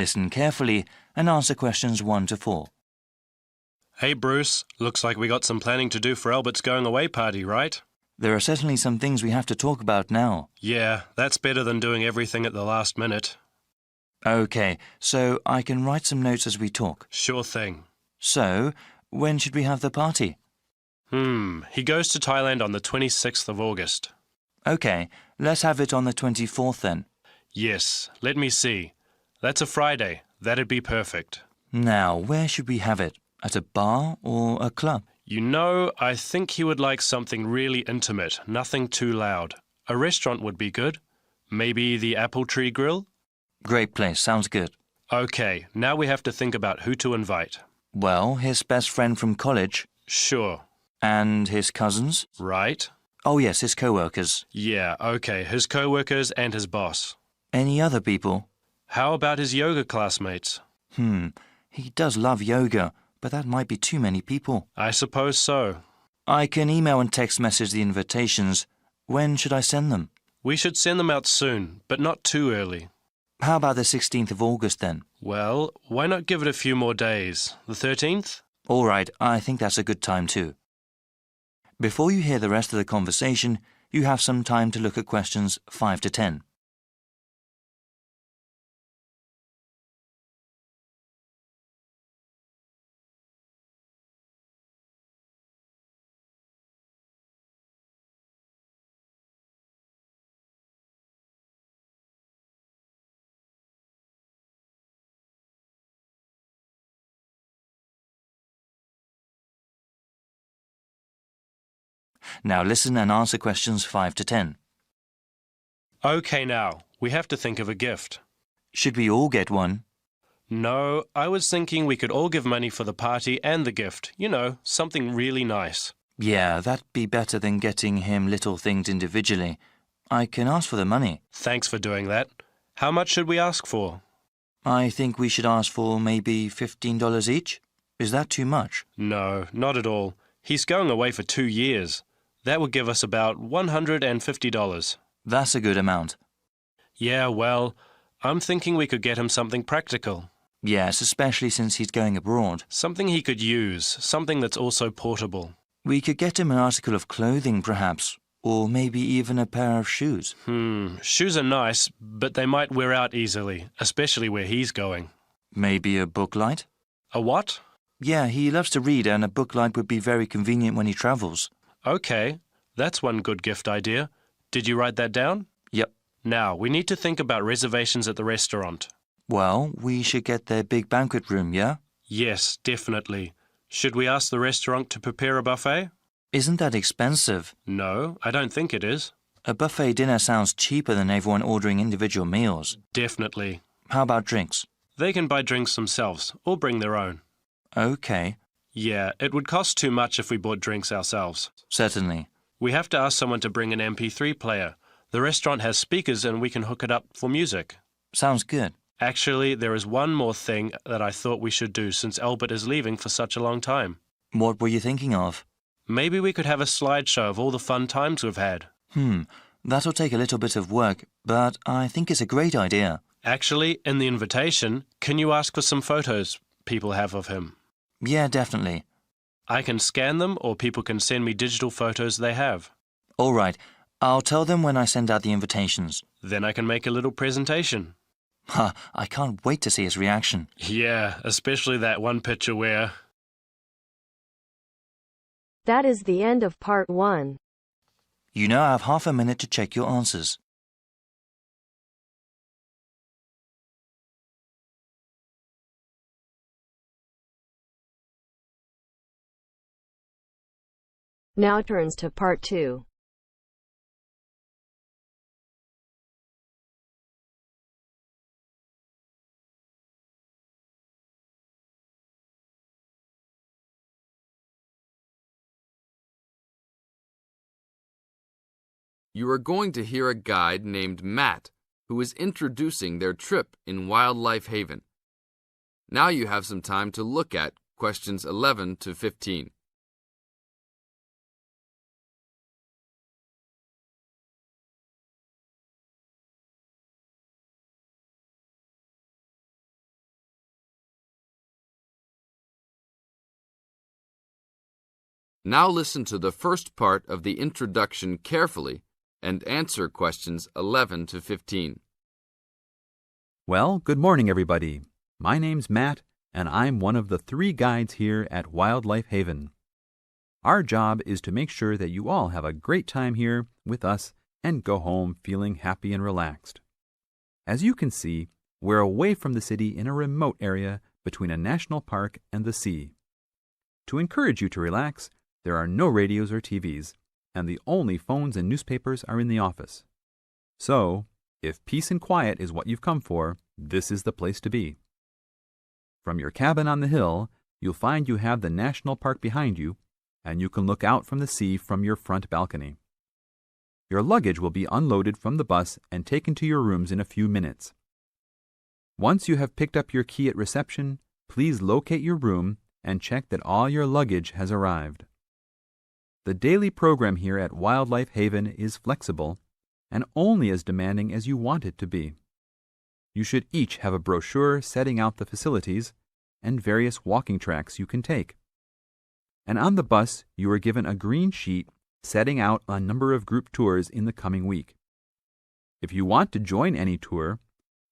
Listen carefully and answer questions 1 to 4. Hey Bruce, looks like we got some planning to do for Albert's going away party, right? There are certainly some things we have to talk about now. Yeah, that's better than doing everything at the last minute. Okay, so I can write some notes as we talk. Sure thing. So, when should we have the party? He goes to Thailand on the 26th of August. Okay, let's have it on the 24th then. Yes, let me see. That's a Friday. That'd be perfect. Now, where should we have it? At a bar or a club? You know, I think he would like something really intimate, nothing too loud. A restaurant would be good. Maybe the Apple Tree Grill? Great place, sounds good. Okay, now we have to think about who to invite. Well, his best friend from college. Sure. And his cousins? Right? Oh yes, his co-workers. Yeah, okay, his co-workers and his boss. Any other people? How about his yoga classmates? He does love yoga, but that might be too many people. I suppose so. I can email and text message the invitations. When should I send them? We should send them out soon, but not too early. How about the 16th of August then? Well, why not give it a few more days? The 13th? All right, I think that's a good time too. Before you hear the rest of the conversation, you have some time to look at questions 5 to 10. Now listen and answer questions 5 to 10. Okay now, we have to think of a gift. Should we all get one? No, I was thinking we could all give money for the party and the gift. You know, something really nice. Yeah, that'd be better than getting him little things individually. I can ask for the money. Thanks for doing that. How much should we ask for? I think we should ask for maybe $15 each. Is that too much? No, not at all. He's going away for 2 years. That would give us about $150. That's a good amount. Yeah, well, I'm thinking we could get him something practical. Yes, especially since he's going abroad. Something he could use, something that's also portable. We could get him an article of clothing, perhaps, or maybe even a pair of shoes. Shoes are nice, but they might wear out easily, especially where he's going. Maybe a book light? A what? Yeah, he loves to read, and a book light would be very convenient when he travels. Okay, that's one good gift idea. Did you write that down? Yep. Now, we need to think about reservations at the restaurant. Well, we should get their big banquet room, yeah? Yes, definitely. Should we ask the restaurant to prepare a buffet? Isn't that expensive? No, I don't think it is. A buffet dinner sounds cheaper than everyone ordering individual meals. Definitely. How about drinks? They can buy drinks themselves, or bring their own. Okay. Yeah, it would cost too much if we bought drinks ourselves. Certainly. We have to ask someone to bring an MP3 player. The restaurant has speakers and we can hook it up for music. Sounds good. Actually, there is one more thing that I thought we should do since Albert is leaving for such a long time. What were you thinking of? Maybe we could have a slideshow of all the fun times we've had. That'll take a little bit of work, but I think it's a great idea. Actually, in the invitation, can you ask for some photos people have of him? Yeah, definitely. I can scan them or people can send me digital photos they have. All right. I'll tell them when I send out the invitations. Then I can make a little presentation. I can't wait to see his reaction. Yeah, especially that one picture where... That is the end of part 1. You now have half a minute to check your answers. Now turns to part 2. You are going to hear a guide named Matt, who is introducing their trip in Wildlife Haven. Now you have some time to look at questions 11 to 15. Now listen to the first part of the introduction carefully and answer questions 11 to 15. Well, good morning, everybody. My name's Matt, and I'm one of the 3 guides here at Wildlife Haven. Our job is to make sure that you all have a great time here with us and go home feeling happy and relaxed. As you can see, we're away from the city in a remote area between a national park and the sea. To encourage you to relax, there are no radios or TVs, and the only phones and newspapers are in the office. So, if peace and quiet is what you've come for, this is the place to be. From your cabin on the hill, you'll find you have the national park behind you, and you can look out from the sea from your front balcony. Your luggage will be unloaded from the bus and taken to your rooms in a few minutes. Once you have picked up your key at reception, please locate your room and check that all your luggage has arrived. The daily program here at Wildlife Haven is flexible and only as demanding as you want it to be. You should each have a brochure setting out the facilities and various walking tracks you can take. And on the bus, you are given a green sheet setting out a number of group tours in the coming week. If you want to join any tour,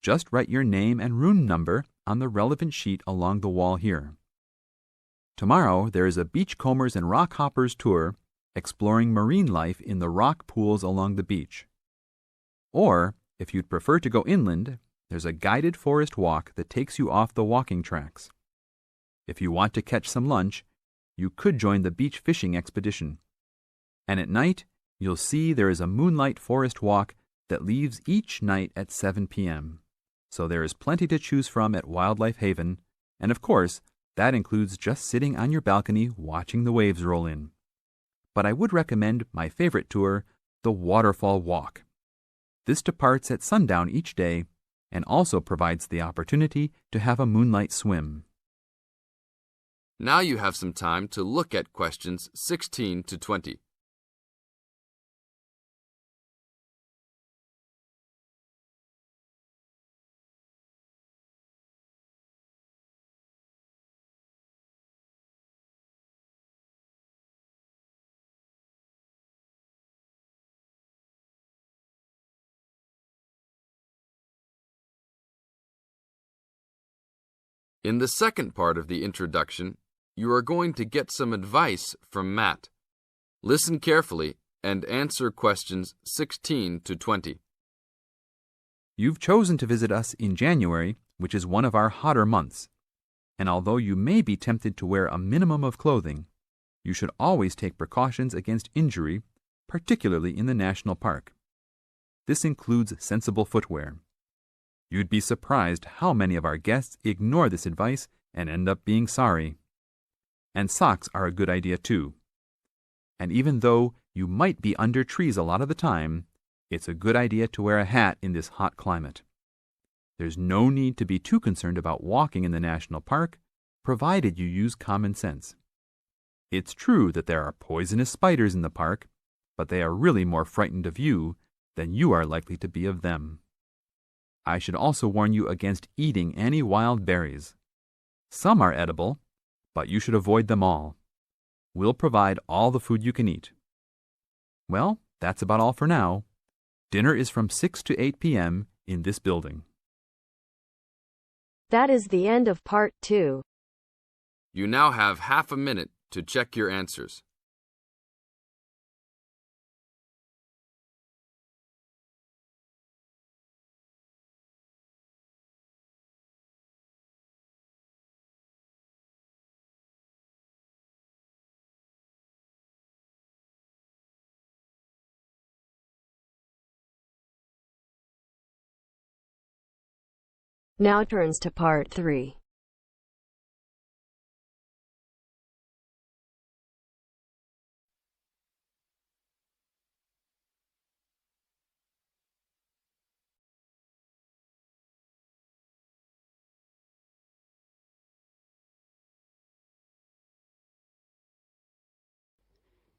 just write your name and room number on the relevant sheet along the wall here. Tomorrow, there is a beachcombers and rock hoppers tour exploring marine life in the rock pools along the beach. Or, if you'd prefer to go inland, there's a guided forest walk that takes you off the walking tracks. If you want to catch some lunch, you could join the beach fishing expedition. And at night, you'll see there is a moonlight forest walk that leaves each night at 7 p.m. So there is plenty to choose from at Wildlife Haven, and of course, that includes just sitting on your balcony watching the waves roll in. But I would recommend my favorite tour, the Waterfall Walk. This departs at sundown each day and also provides the opportunity to have a moonlight swim. Now you have some time to look at questions 16 to 20. In the second part of the introduction, you are going to get some advice from Matt. Listen carefully and answer questions 16 to 20. You've chosen to visit us in January, which is one of our hotter months. And although you may be tempted to wear a minimum of clothing, you should always take precautions against injury, particularly in the national park. This includes sensible footwear. You'd be surprised how many of our guests ignore this advice and end up being sorry. And socks are a good idea too. And even though you might be under trees a lot of the time, it's a good idea to wear a hat in this hot climate. There's no need to be too concerned about walking in the national park, provided you use common sense. It's true that there are poisonous spiders in the park, but they are really more frightened of you than you are likely to be of them. I should also warn you against eating any wild berries. Some are edible, but you should avoid them all. We'll provide all the food you can eat. Well, that's about all for now. Dinner is from 6 to 8 p.m. in this building. That is the end of part 2. You now have half a minute to check your answers. Now turns to part 3.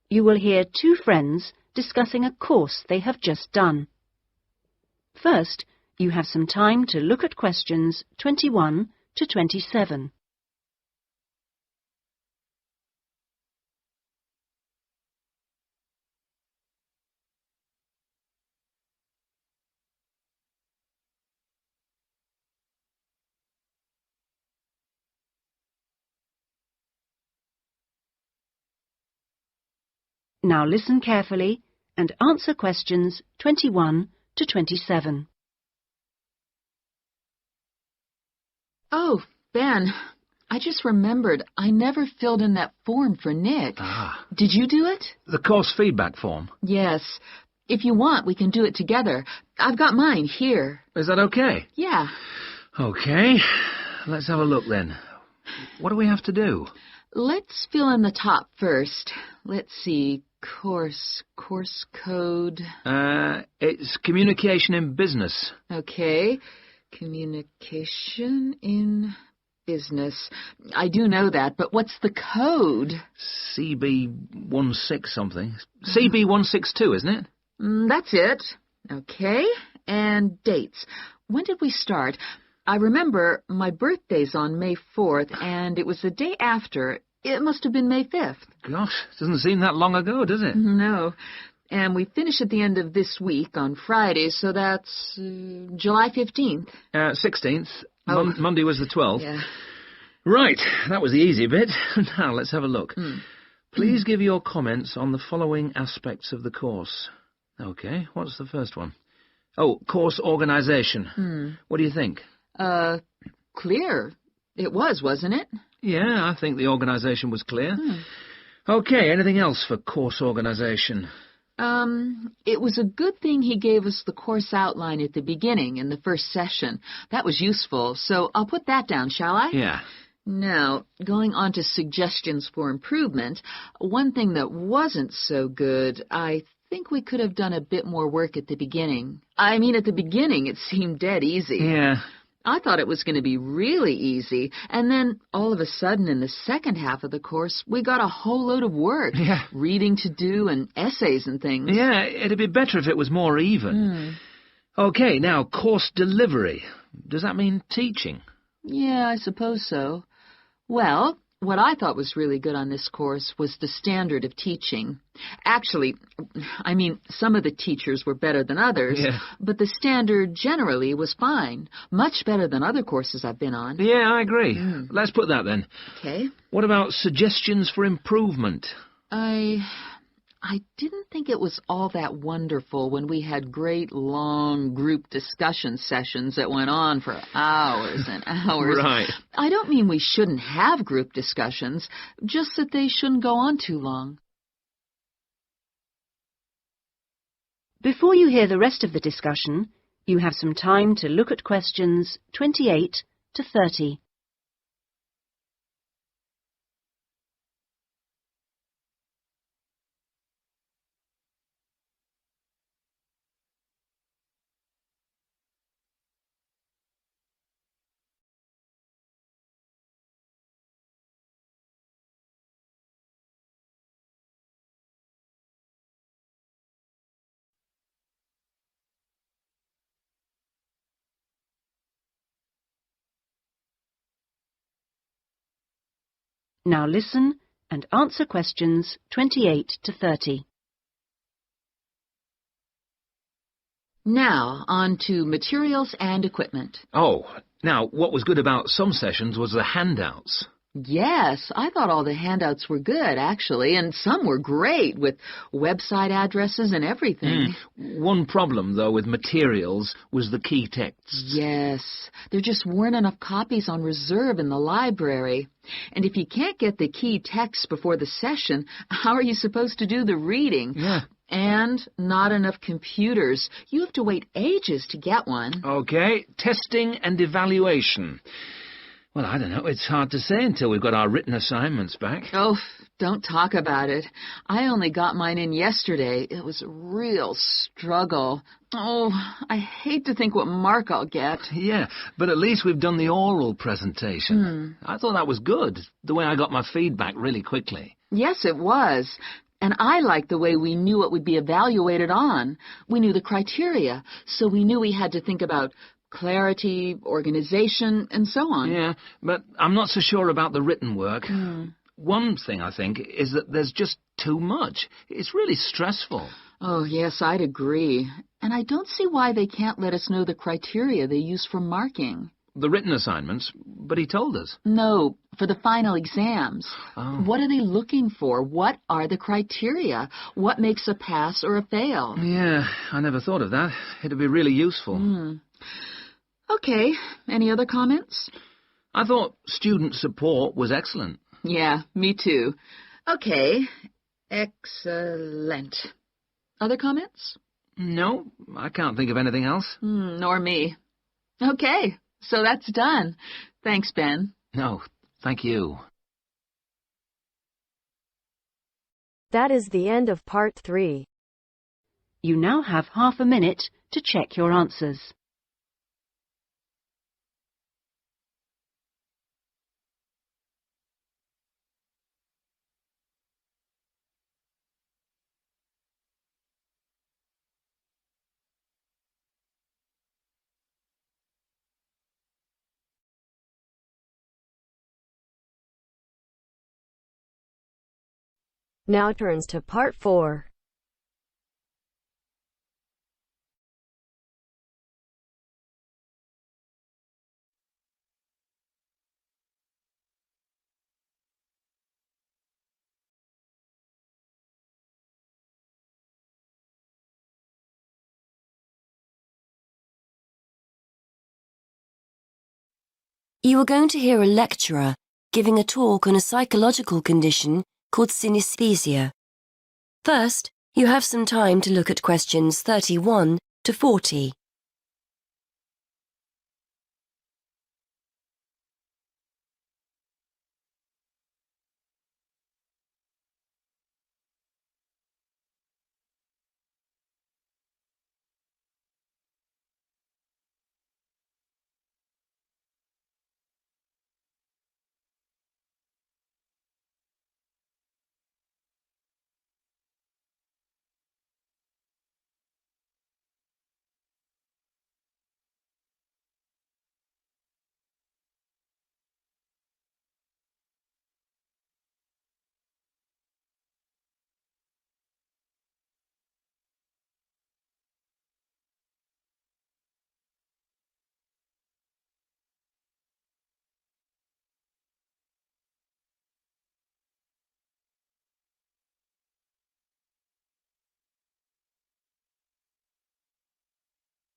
You will hear 2 friends discussing a course they have just done. First, you have some time to look at questions 21 to 27. Now listen carefully and answer questions 21 to 27. Oh, Ben, I just remembered I never filled in that form for Nick. Ah. Did you do it? The course feedback form. Yes. If you want, we can do it together. I've got mine here. Is that okay? Yeah. Okay. Let's have a look then. What do we have to do? Let's fill in the top first. Let's see. Course code. It's communication in business. Okay. Communication in business. I do know that, but what's the code? CB16 something. CB162, isn't it? That's it. Okay. And dates. When did we start? I remember my birthday's on May 4th, and it was the day after. It must have been May 5th. Gosh, doesn't seem that long ago, does it? No. And we finish at the end of this week on Friday, so that's July 15th. 16th. Oh. Monday was the 12th. Yeah. Right, that was the easy bit. Now, let's have a look. Please give your comments on the following aspects of the course. Okay, what's the first one? Oh, course organisation. What do you think? Clear. It was, wasn't it? Yeah, I think the organisation was clear. Okay, anything else for course organisation? It was a good thing he gave us the course outline at the beginning in the first session. That was useful, so I'll put that down, shall I? Yeah. Now, going on to suggestions for improvement, one thing that wasn't so good, I think we could have done a bit more work at the beginning. I mean, at the beginning it seemed dead easy. Yeah. I thought it was going to be really easy, and then all of a sudden in the second half of the course, we got a whole load of work. Yeah. Reading to do and essays and things. Yeah, it'd be better if it was more even. Okay, now, course delivery. Does that mean teaching? Yeah, I suppose so. Well, what I thought was really good on this course was the standard of teaching. Actually, I mean, some of the teachers were better than others, but the standard generally was fine. Much better than other courses I've been on. Yeah, I agree. Let's put that then. Okay. What about suggestions for improvement? I didn't think it was all that wonderful when we had great, long group discussion sessions that went on for hours and hours. Right. I don't mean we shouldn't have group discussions, just that they shouldn't go on too long. Before you hear the rest of the discussion, you have some time to look at questions 28 to 30. Now listen and answer questions 28 to 30. Now, on to materials and equipment. Oh, now, what was good about some sessions was the handouts. Yes, I thought all the handouts were good, actually, and some were great, with website addresses and everything. One problem, though, with materials was the key texts. Yes, there just weren't enough copies on reserve in the library. And if you can't get the key text before the session, how are you supposed to do the reading? Yeah. And not enough computers. You have to wait ages to get one. Okay, testing and evaluation. Well, I don't know. It's hard to say until we've got our written assignments back. Oh, don't talk about it. I only got mine in yesterday. It was a real struggle. Oh, I hate to think what mark I'll get. Yeah, but at least we've done the oral presentation. I thought that was good, the way I got my feedback really quickly. Yes, it was. And I liked the way we knew what would be evaluated on. We knew the criteria, so we knew we had to think about clarity, organization, and so on. Yeah, but I'm not so sure about the written work. One thing, I think, is that there's just too much. It's really stressful. Oh, yes, I'd agree. And I don't see why they can't let us know the criteria they use for marking. The written assignments, but he told us. No, for the final exams. Oh. What are they looking for? What are the criteria? What makes a pass or a fail? Yeah, I never thought of that. It'd be really useful. Okay, any other comments? I thought student support was excellent. Yeah, me too. Okay, excellent. Other comments? No, I can't think of anything else. Nor me. Okay, so that's done. Thanks, Ben. No, thank you. That is the end of part 3. You now have half a minute to check your answers. Now turns to part 4. You are going to hear a lecturer giving a talk on a psychological condition called synesthesia. First, you have some time to look at questions 31 to 40.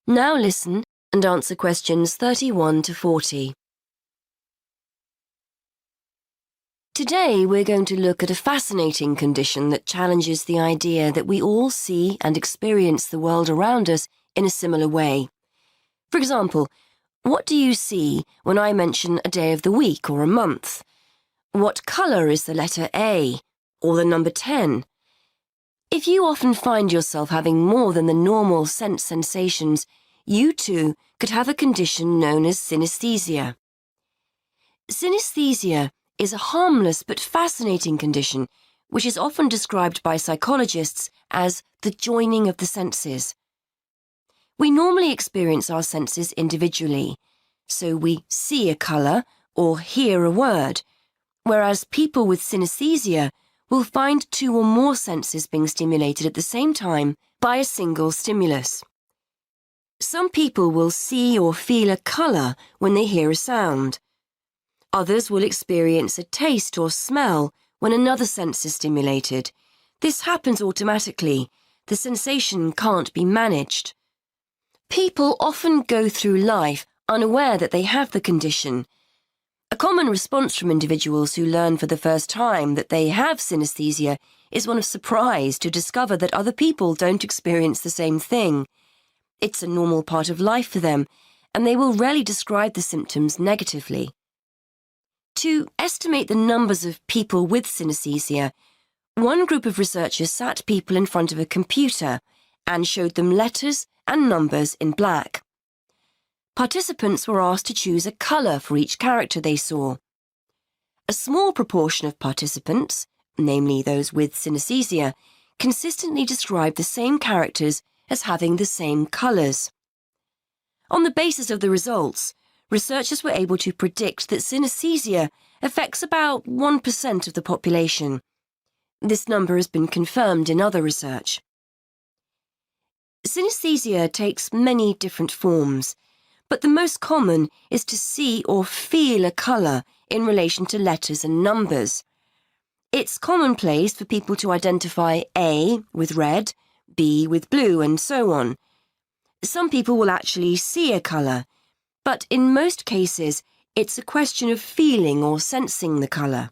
Now listen and answer questions 31 to 40. Today we're going to look at a fascinating condition that challenges the idea that we all see and experience the world around us in a similar way. For example, what do you see when I mention a day of the week or a month? What colour is the letter A or the number 10? If you often find yourself having more than the normal sense sensations, you too could have a condition known as synesthesia. Synesthesia is a harmless but fascinating condition which is often described by psychologists as the joining of the senses. We normally experience our senses individually, so we see a colour or hear a word, whereas people with synesthesia will find 2 or more senses being stimulated at the same time by a single stimulus. Some people will see or feel a colour when they hear a sound. Others will experience a taste or smell when another sense is stimulated. This happens automatically. The sensation can't be managed. People often go through life unaware that they have the condition. A common response from individuals who learn for the first time that they have synesthesia is one of surprise to discover that other people don't experience the same thing. It's a normal part of life for them, and they will rarely describe the symptoms negatively. To estimate the numbers of people with synesthesia, one group of researchers sat people in front of a computer and showed them letters and numbers in black. Participants were asked to choose a colour for each character they saw. A small proportion of participants, namely those with synesthesia, consistently described the same characters as having the same colours. On the basis of the results, researchers were able to predict that synesthesia affects about 1% of the population. This number has been confirmed in other research. Synesthesia takes many different forms, but the most common is to see or feel a colour in relation to letters and numbers. It's commonplace for people to identify A with red, B with blue, and so on. Some people will actually see a colour, but in most cases, it's a question of feeling or sensing the colour.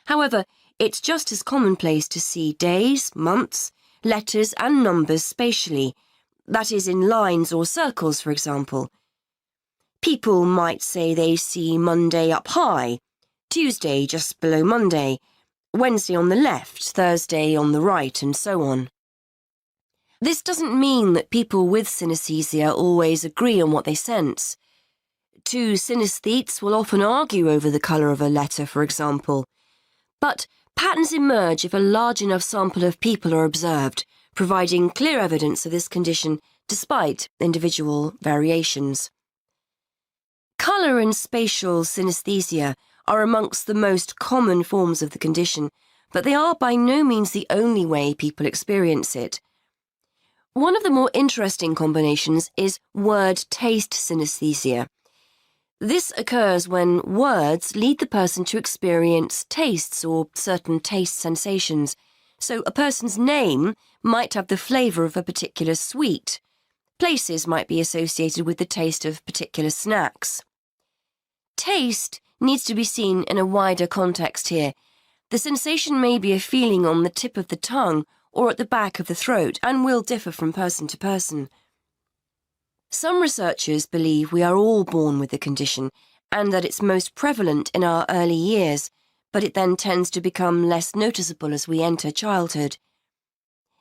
However, it's just as commonplace to see days, months, letters and numbers spatially, that is, in lines or circles, for example. People might say they see Monday up high, Tuesday just below Monday, Wednesday on the left, Thursday on the right, and so on. This doesn't mean that people with synesthesia always agree on what they sense. Two synesthetes will often argue over the colour of a letter, for example. But patterns emerge if a large enough sample of people are observed, providing clear evidence of this condition despite individual variations. Colour and spatial synesthesia are amongst the most common forms of the condition, but they are by no means the only way people experience it. One of the more interesting combinations is word-taste synesthesia. This occurs when words lead the person to experience tastes or certain taste sensations. So a person's name might have the flavour of a particular sweet. Places might be associated with the taste of particular snacks. Taste needs to be seen in a wider context here. The sensation may be a feeling on the tip of the tongue or at the back of the throat and will differ from person to person. Some researchers believe we are all born with the condition and that it's most prevalent in our early years, but it then tends to become less noticeable as we enter childhood.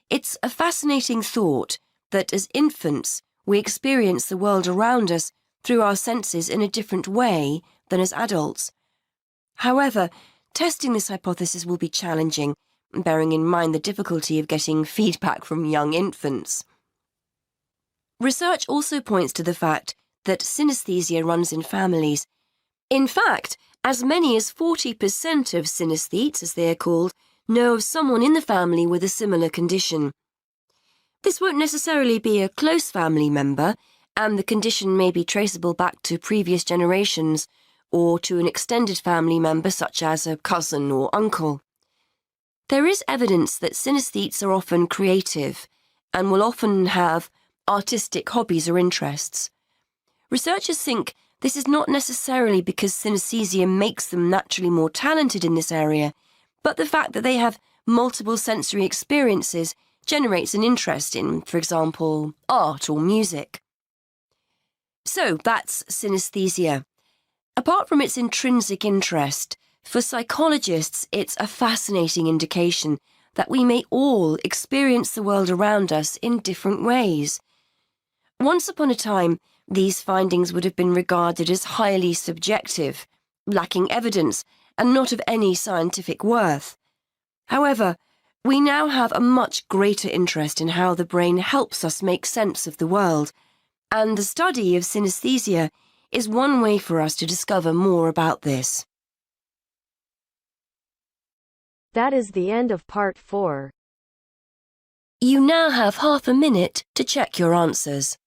It's a fascinating thought that as infants we experience the world around us through our senses in a different way than as adults. However, testing this hypothesis will be challenging, bearing in mind the difficulty of getting feedback from young infants. Research also points to the fact that synesthesia runs in families. In fact, as many as 40% of synesthetes, as they are called, know of someone in the family with a similar condition. This won't necessarily be a close family member, and the condition may be traceable back to previous generations or to an extended family member such as a cousin or uncle. There is evidence that synesthetes are often creative and will often have artistic hobbies or interests. Researchers think this is not necessarily because synesthesia makes them naturally more talented in this area, but the fact that they have multiple sensory experiences generates an interest in, for example, art or music. So that's synesthesia. Apart from its intrinsic interest, for psychologists it's a fascinating indication that we may all experience the world around us in different ways. Once upon a time, these findings would have been regarded as highly subjective, lacking evidence, and not of any scientific worth. However, we now have a much greater interest in how the brain helps us make sense of the world, and the study of synesthesia is one way for us to discover more about this. That is the end of part 4. You now have half a minute to check your answers.